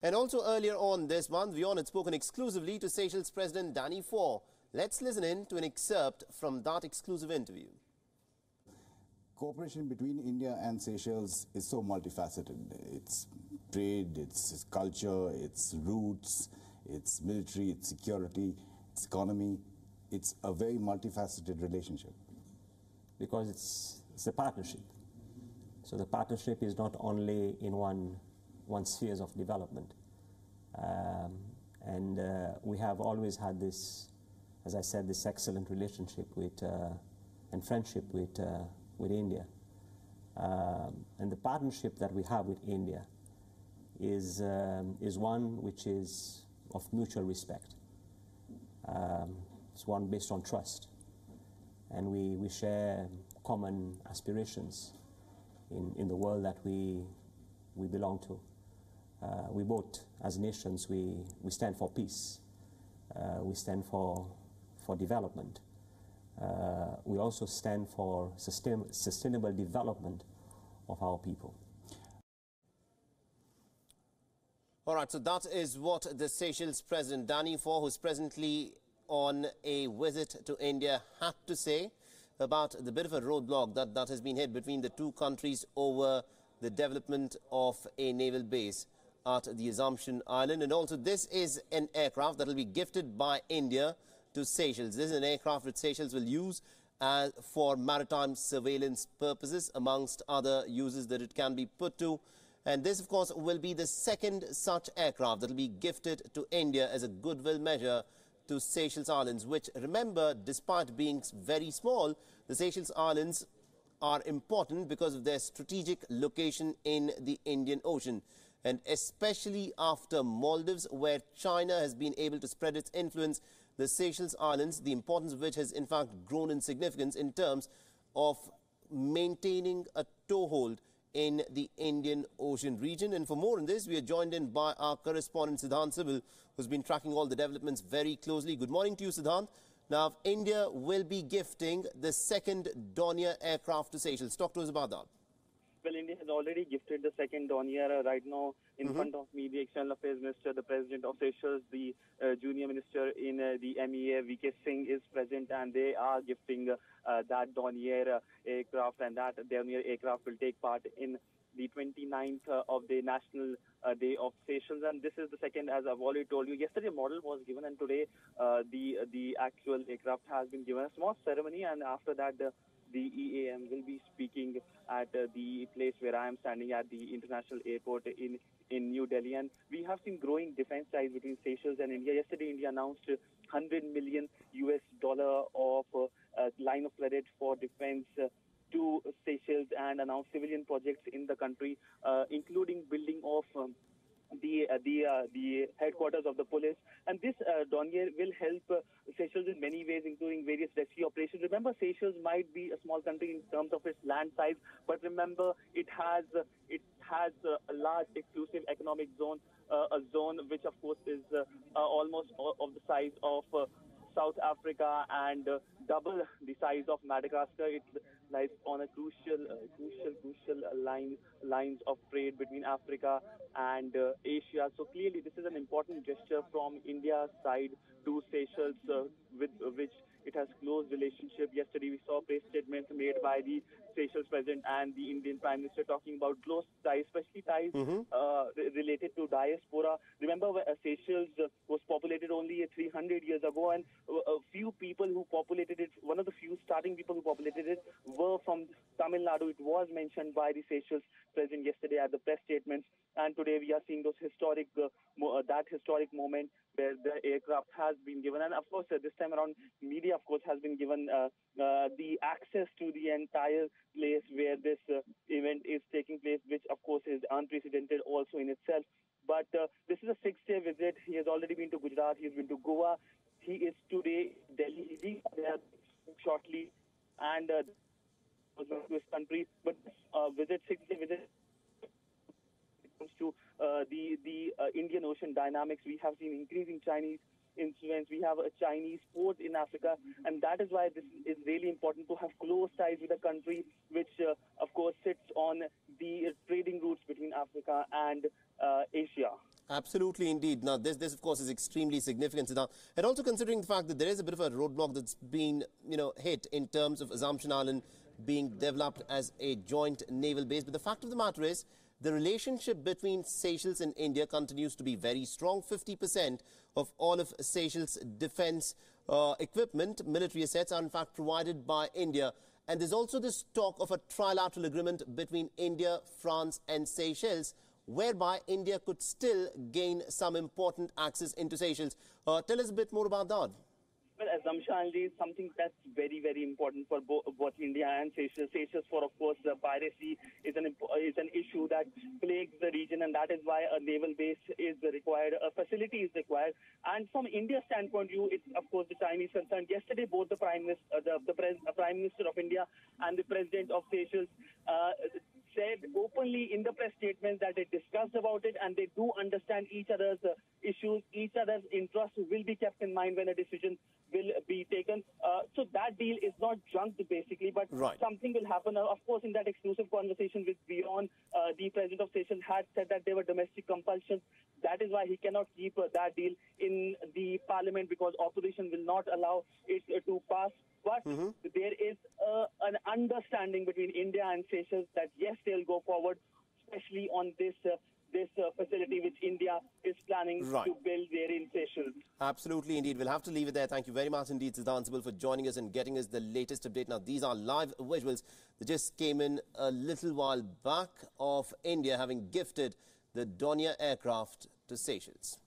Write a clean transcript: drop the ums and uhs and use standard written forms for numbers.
And also earlier on this month, WION had spoken exclusively to Seychelles President Danny Faure. Let's listen in to an excerpt from that exclusive interview. Cooperation between India and Seychelles is so multifaceted. It's trade, it's culture, it's roots, it's military, it's security, it's economy. It's a very multifaceted relationship. Because it's a partnership. So the partnership is not only in one sphere of development. We have always had this, as I said, this excellent relationship with and friendship with India. And the partnership that we have with India is one which is of mutual respect. It's one based on trust. And we share common aspirations in the world that we belong to. We both, as nations, we stand for peace. We stand for development. We also stand for sustainable development of our people. All right, so that is what the Seychelles President Danny Faure, who's presently on a visit to India, had to say about the bit of a roadblock that has been hit between the two countries over the development of a naval base at the Assumption Island. And also, this is an aircraft that will be gifted by India to Seychelles. This is an aircraft that Seychelles will use for maritime surveillance purposes, amongst other uses that it can be put to. And this, of course, will be the second such aircraft that will be gifted to India as a goodwill measure to Seychelles Islands, which, remember, despite being very small, the Seychelles Islands are important because of their strategic location in the Indian Ocean. And especially after Maldives, where China has been able to spread its influence, the Seychelles Islands, the importance of which has in fact grown in significance in terms of maintaining a toehold in the Indian Ocean region. And for more on this, we are joined in by our correspondent Siddhant Sibil, who's been tracking all the developments very closely. Good morning to you, Siddhant. Now, India will be gifting the second Dornier aircraft to Seychelles. Talk to us about that. Well, India has already gifted the second Dornier. Right now, in front of me, the External Affairs Minister, the President of Seychelles, the Junior Minister in the MEA, V.K. Singh, is present, and they are gifting that Dornier aircraft, and that Dornier aircraft will take part in the 29th of the National Day of Seychelles. And this is the second, as I've already told you. Yesterday, model was given, and today the actual aircraft has been given. A small ceremony, and after that, the EAM will be speaking at the place where I am standing at the international airport in New Delhi. And we have seen growing defense ties between Seychelles and India. Yesterday, India announced $100 million of line of credit for defense to Seychelles, and announced civilian projects in the country, including building of the headquarters of the police. And this Dornier will help Seychelles in many ways, including various rescue operations. Remember, Seychelles might be a small country in terms of its land size, but remember, it has a large exclusive economic zone, a zone which, of course, is almost of the size of South Africa and double the size of Madagascar. It lies on a crucial lines of trade between Africa and Asia. So clearly, this is an important gesture from India's side to Seychelles, with which it has close relationship. Yesterday, we saw press statements made by the Seychelles President and the Indian Prime Minister talking about close ties, especially ties related to diaspora. Remember, Seychelles was populated only 300 years ago, and a few people who populated it, one of the few starting people who populated it, were from Tamil Nadu. It was mentioned by the Seychelles President yesterday at the press statements, and today we are seeing those historic moment where the aircraft has been given. And of course, this time around, media, of course, has been given the access to the entire place where this event is taking place, which, of course, is unprecedented also in itself. But this is a 6-day visit. He has already been to Gujarat. He has been to Goa. He is today in Delhi. He will be there shortly, and to his country. But this 6-day visit, comes to the Indian Ocean dynamics. We have seen increasing Chinese influence. We have a Chinese port in Africa, and that is why this is really important to have close ties with a country which, of course, sits on the trading routes between Africa and Asia. Absolutely, indeed. Now, this of course, is extremely significant, Siddhant. And also considering the fact that there is a bit of a roadblock that's been, hit in terms of Assumption Island being developed as a joint naval base. But the fact of the matter is, the relationship between Seychelles and India continues to be very strong. 50% of all of Seychelles' defense equipment, military assets, are in fact provided by India. And there's also this talk of a trilateral agreement between India, France and Seychelles, whereby India could still gain some important access into Seychelles. Tell us a bit more about that. Well, Assumption Island is something that's very, very important for both India and Seychelles. Seychelles, for of course, piracy is an issue that plagues the region, and that is why a naval base is required, a facility is required. And from India's standpoint, it's of course the Chinese concern. Yesterday, both the Prime Minister of India and the President of Seychelles said openly in the press statements that they discussed about it, and they do understand each other's issues, each other's interests will be kept in mind when a decision will be taken. So that deal is not junked basically, but something will happen. Of course, in that exclusive conversation with WION, the President of Seychelles had said that there were domestic compulsions. That is why he cannot keep that deal in the parliament, because opposition will not allow it to pass. But there is an understanding between India and Seychelles that yes, they'll go forward, especially on this facility which India is planning to build there in Seychelles. Absolutely, indeed. We'll have to leave it there. Thank you very much indeed, Siddhant Sibal, for joining us and getting us the latest update. Now, these are live visuals that just came in a little while back of India having gifted the Dornier aircraft to Seychelles.